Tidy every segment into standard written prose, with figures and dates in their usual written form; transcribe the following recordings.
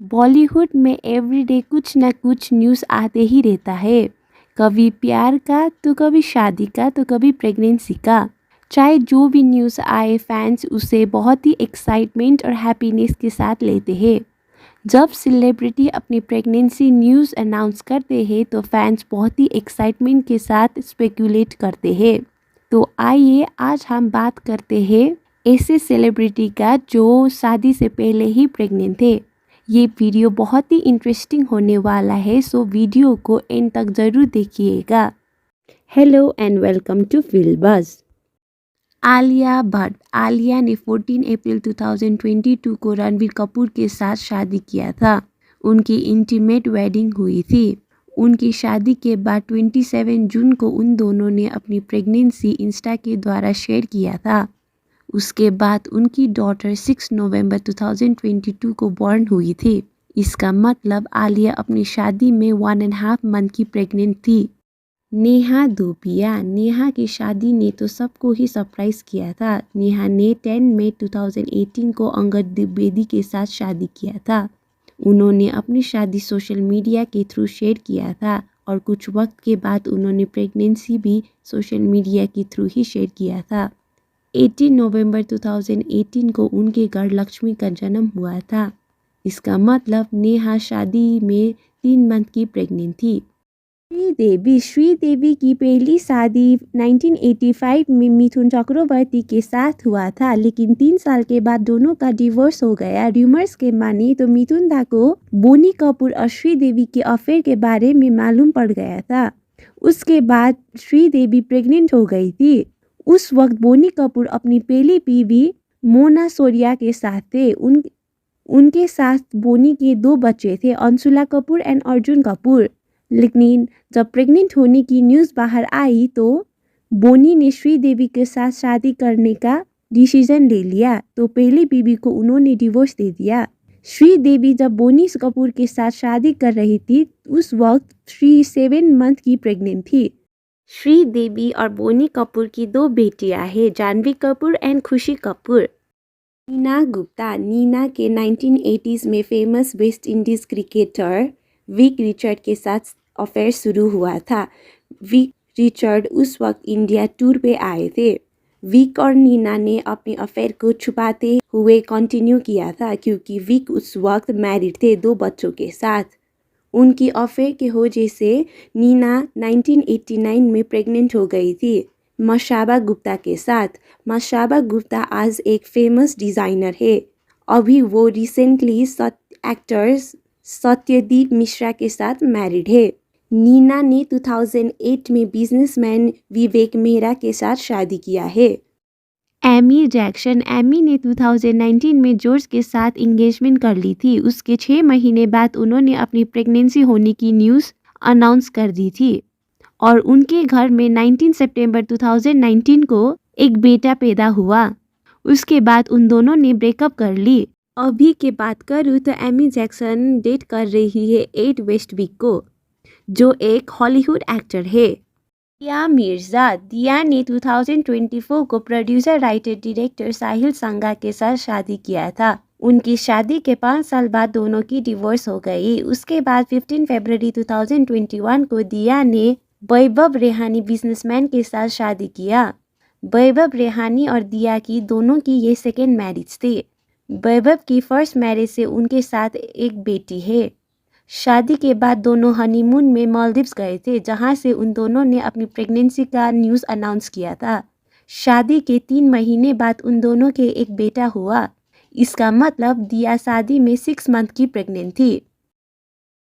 बॉलीवुड में एवरीडे कुछ ना कुछ न्यूज़ आते ही रहता है। कभी प्यार का तो कभी शादी का तो कभी प्रेगनेंसी का। चाहे जो भी न्यूज़ आए फैंस उसे बहुत ही एक्साइटमेंट और हैप्पीनेस के साथ लेते हैं। जब सेलिब्रिटी अपनी प्रेगनेंसी न्यूज़ अनाउंस करते हैं तो फैंस बहुत ही एक्साइटमेंट के साथ स्पेकुलेट करते हैं। तो आइए आज हम बात करते हैं ऐसे सेलिब्रिटी का जो शादी से पहले ही प्रेग्नेंट थे। ये वीडियो बहुत ही इंटरेस्टिंग होने वाला है, सो वीडियो को एंड तक ज़रूर देखिएगा। Hello and welcome to field buzz. Alia Bhatt. Alia ने 14 अप्रैल 2022 को रणबीर कपूर के साथ शादी किया था। उनकी इंटीमेट वेडिंग हुई थी। उनकी शादी के बाद 27 जून को उन दोनों ने अपनी प्रेगनेंसी इंस्टा के द्वारा शेयर किया था। उसके बाद उनकी डॉटर 6 नवंबर 2022 को बॉर्न हुई थी। इसका मतलब आलिया अपनी शादी में 1.5 मंथ की प्रेग्नेंट थी। नेहा धूपिया। नेहा की शादी ने तो सबको ही सरप्राइज किया था। नेहा ने 10 मई 2018 को अंगद द्विवेदी के साथ शादी किया था। उन्होंने अपनी शादी सोशल मीडिया के थ्रू शेयर किया था और कुछ वक्त के बाद उन्होंने प्रेगनेंसी भी सोशल मीडिया के थ्रू ही शेयर किया था। 18 नवंबर 2018 को उनके घर लक्ष्मी का जन्म हुआ था। इसका मतलब नेहा शादी में 3 मंथ की प्रेग्नेंट थी। श्रीदेवी की पहली शादी 1985 में मिथुन चक्रवर्ती के साथ हुआ था, लेकिन 3 साल के बाद दोनों का डिवोर्स हो गया। रूमर्स के माने तो मिथुन दा को बोनी कपूर और श्रीदेवी के अफेयर के बारे में मालूम पड़ गया था। उसके बाद श्रीदेवी प्रेग्नेंट हो गई थी। उस वक्त बोनी कपूर अपनी पहली बीवी मोना सोरिया के साथ थे। उनके साथ बोनी के 2 बच्चे थे, अंशुला कपूर एंड अर्जुन कपूर। लेकिन जब प्रेग्नेंट होने की न्यूज़ बाहर आई तो बोनी ने श्रीदेवी के साथ शादी करने का डिसीजन ले लिया, तो पहली बीवी को उन्होंने डिवोर्स दे दिया। श्रीदेवी जब बोनी कपूर के साथ शादी कर रही थी उस वक्त श्री 7 मंथ की प्रेग्नेंट थी। श्रीदेवी और बोनी कपूर की 2 बेटियां हैं, जानवी कपूर एंड खुशी कपूर। नीना गुप्ता। नीना के 1980s में famous West Indies cricketer Viv Richard के साथ अफेयर शुरू हुआ था। विक रिचर्ड उस वक्त इंडिया टूर पे आए थे। विक और नीना ने अपने अफेयर को छुपाते हुए कंटिन्यू किया था क्योंकि विक उस वक्त मैरिड थे 2 बच्चों के साथ। उनकी अफेयर के वजह से नीना 1989 में प्रेग्नेंट हो गई थी मशाबा गुप्ता के साथ। मशाबा गुप्ता आज एक फेमस डिज़ाइनर है। अभी वो रिसेंटली एक्टर्स सत्यदीप मिश्रा के साथ मैरिड है। नीना ने 2008 में बिजनेसमैन विवेक मेहरा के साथ शादी किया है। Amy Jackson. एमी ने 2019 में जॉर्ज के साथ इंगेजमेंट कर ली थी। उसके 6 महीने बाद उन्होंने अपनी प्रेगनेंसी होने की न्यूज़ अनाउंस कर दी थी और उनके घर में 19 सितंबर 2019 को एक बेटा पैदा हुआ। उसके बाद उन दोनों ने ब्रेकअप कर ली। अभी के बात करूँ तो एमी जैक्सन डेट कर रही है एड वेस्टविक को, जो एक हॉलीवुड एक्टर है। दिया मिर्जा। दिया ने 2024 को प्रोड्यूसर राइटर डायरेक्टर साहिल संगा के साथ शादी किया था। उनकी शादी के 5 साल बाद दोनों की डिवोर्स हो गई। उसके बाद 15 फरवरी 2021 को दिया ने वैभव रेहानी बिजनेसमैन के साथ शादी किया। वैभव रेहानी और दिया की दोनों की ये सेकेंड मैरिज थी। वैभव की फर्स्ट मैरिज से उनके साथ एक बेटी है। शादी के बाद दोनों हनीमून में मालदीव्स गए थे, जहां से उन दोनों ने अपनी प्रेगनेंसी का न्यूज़ अनाउंस किया था। शादी के 3 महीने बाद उन दोनों के एक बेटा हुआ। इसका मतलब दिया शादी में 6 मंथ की प्रेग्नेंट थी।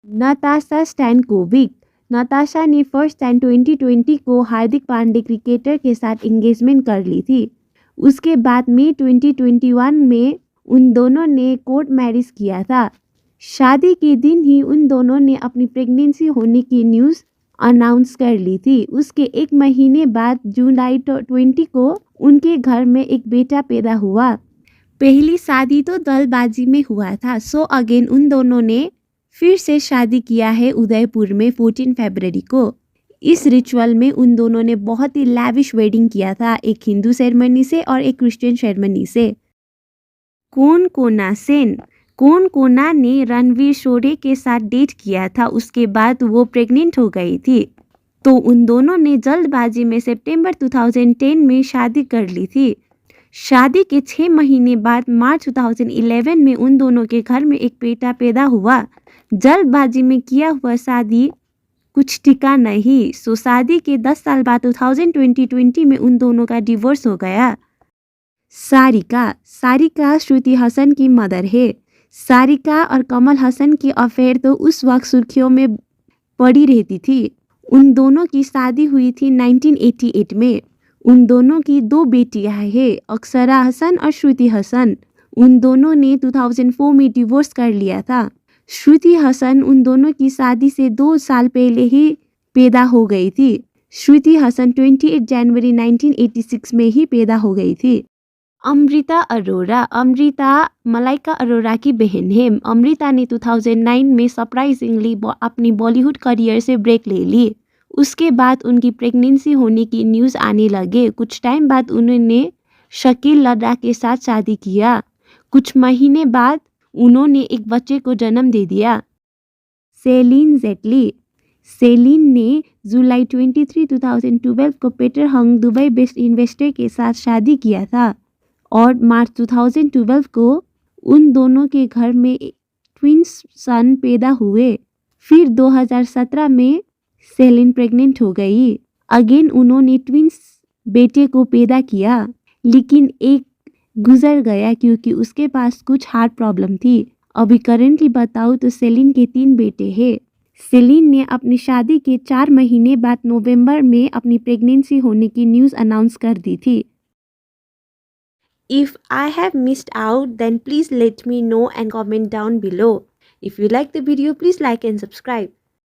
नताशा स्टैनकोविक। नताशा ने फर्स्ट टाइम 2020 को हार्दिक पांड्या क्रिकेटर के साथ एंगेजमेंट कर ली थी। उसके बाद मई 2021 में उन दोनों ने कोर्ट मैरिज किया था। शादी के दिन ही उन दोनों ने अपनी प्रेगनेंसी होने की न्यूज़ अनाउंस कर ली थी। उसके 1 महीने बाद जुलाई 20 को उनके घर में एक बेटा पैदा हुआ। पहली शादी तो दलबाजी में हुआ था, सो अगेन उन दोनों ने फिर से शादी किया है उदयपुर में 14 फरवरी को। इस रिचुअल में उन दोनों ने बहुत ही लैविश वेडिंग किया था, एक हिंदू सेरेमनी से और एक क्रिश्चियन सेरेमनी से। कौन कोना सेन। कौन कोना ने रणवीर शोरे के साथ डेट किया था, उसके बाद वो प्रेग्नेंट हो गई थी। तो उन दोनों ने जल्दबाजी में सितंबर 2010 में शादी कर ली थी। शादी के 6 महीने बाद मार्च 2011 में उन दोनों के घर में एक बेटा पैदा हुआ। जल्दबाजी में किया हुआ शादी कुछ टिका नहीं, सो शादी के 10 साल बाद 2020 में उन दोनों का डिवोर्स हो गया। सारिका श्रुति हसन की मदर है। सारिका और कमल हसन की अफेयर तो उस वक्त सुर्खियों में पड़ी रहती थी। उन दोनों की शादी हुई थी 1988 में। उन दोनों की 2 बेटियां हैं, अक्षरा हसन और श्रुति हसन। उन दोनों ने 2004 में डिवोर्स कर लिया था। श्रुति हसन उन दोनों की शादी से 2 साल पहले ही पैदा हो गई थी। श्रुति हसन 28 जनवरी 1986 में ही पैदा हो गई थी। अमृता मलाइका अरोरा की बहन है। अमृता ने 2009 में सरप्राइजिंगली अपनी बॉलीवुड करियर से ब्रेक ले ली। उसके बाद उनकी प्रेगनेंसी होने की न्यूज़ आने लगे। कुछ टाइम बाद उन्होंने शकील लद्दाख के साथ शादी किया। कुछ महीने बाद उन्होंने एक बच्चे को जन्म दे दिया। सेलिन ने जुलाई 23, 2012 को पीटर हंग दुबई बेस्ड इन्वेस्टर के साथ शादी किया था और मार्च 2012 को उन दोनों के घर में ट्विंस सन पैदा हुए। फिर 2017 में सेलिन प्रेग्नेंट हो गई। अगेन उन्होंने ट्विंस बेटे को पैदा किया, लेकिन एक गुजर गया क्योंकि उसके पास कुछ हार्ट प्रॉब्लम थी। अभी करेंटली बताऊँ तो सेलिन के 3 बेटे हैं। सेलिन ने अपनी शादी के 4 महीने बाद नवंबर में अपनी प्रेगनेंसी होने की न्यूज़ अनाउंस कर दी थी। If I have missed out, then please let me know and comment down below. If you like the video, please like and subscribe.